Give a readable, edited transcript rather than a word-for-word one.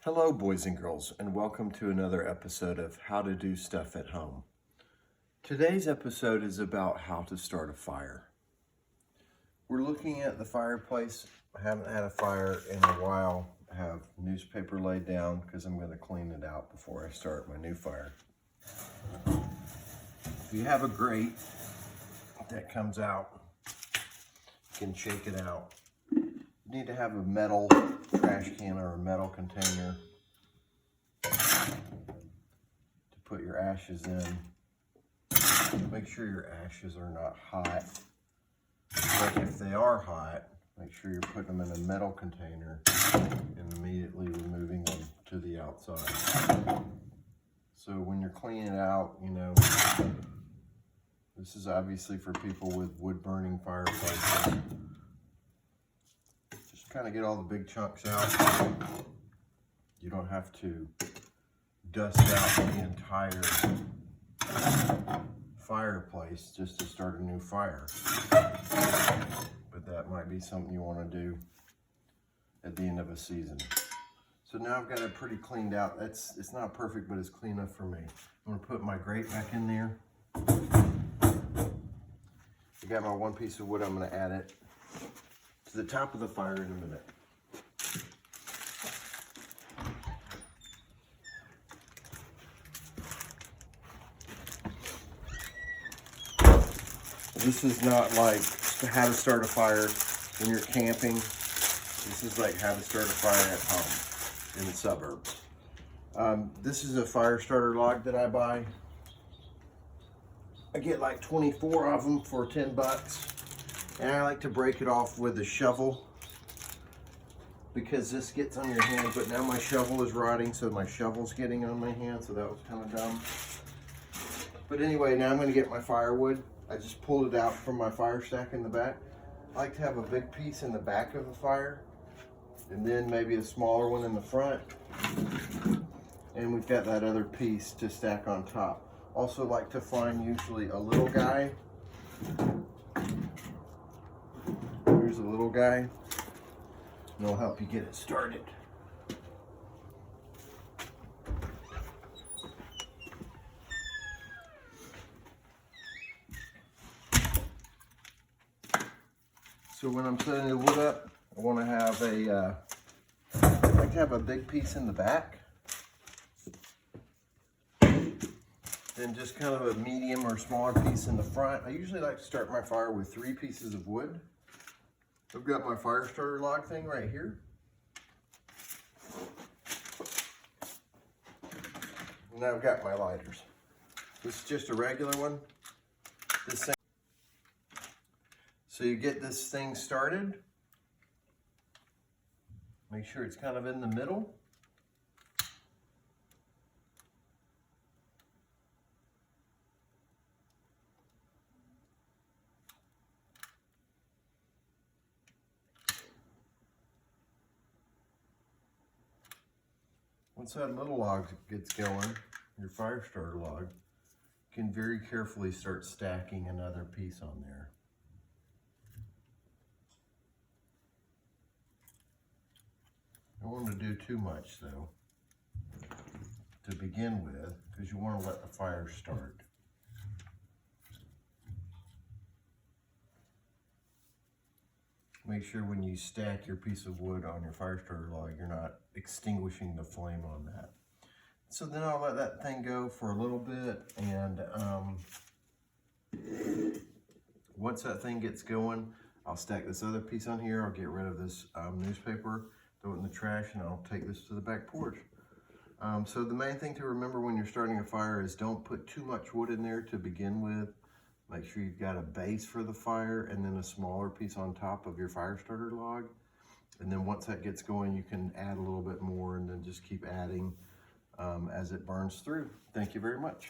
Hello, boys and girls, and welcome to another episode of How to Do Stuff at Home. Today's episode is about how to start a fire. We're looking at the fireplace. I haven't had a fire in a while. I have newspaper laid down because I'm going to clean it out before I start my new fire. If you have a grate that comes out, you can shake it out. You need to have a metal trash can or a metal container to put your ashes in. Make sure your ashes are not hot. But if they are hot, make sure you're putting them in a metal container and immediately removing them to the outside. So when you're cleaning it out, this is obviously for people with wood burning fireplaces. Just kind of get all the big chunks out. You don't have to dust out the entire fireplace just to start a new fire. But that might be something you want to do at the end of a season. So now I've got it pretty cleaned out. It's not perfect, but it's clean enough for me. I'm going to put my grate back in there. I got my one piece of wood. I'm going to add it to the top of the fire in a minute. This is not like how to start a fire when you're camping. This is like how to start a fire at home in the suburbs. This is a fire starter log that I buy. I get like 24 of them for 10 bucks. And I like to break it off with a shovel because this gets on your hand, but now my shovel is rotting, so my shovel's getting on my hand, so that was kind of dumb. But anyway, now I'm gonna get my firewood. I just pulled it out from my fire stack in the back. I like to have a big piece in the back of the fire and then maybe a smaller one in the front. And we've got that other piece to stack on top. Also like to find usually a little guy. Here's a little guy, and it'll help you get it started. So when I'm setting the wood up, I want to have I like to have a big piece in the back. Then just kind of a medium or smaller piece in the front. I usually like to start my fire with 3 pieces of wood. I've got my fire starter log thing right here. And I've got my lighters. This is just a regular one. This thing. So you get this thing started. Make sure it's kind of in the middle. Once that little log gets going, your fire starter log, you can very carefully start stacking another piece on there. I don't want to do too much though to begin with, because you want to let the fire start. Make sure when you stack your piece of wood on your fire starter log, you're not extinguishing the flame on that. So then I'll let that thing go for a little bit, and once that thing gets going, I'll stack this other piece on here. I'll get rid of this newspaper, throw it in the trash, and I'll take this to the back porch. So the main thing to remember when you're starting a fire is don't put too much wood in there to begin with. Make sure you've got a base for the fire and then a smaller piece on top of your fire starter log. And then once that gets going, you can add a little bit more and then just keep adding as it burns through. Thank you very much.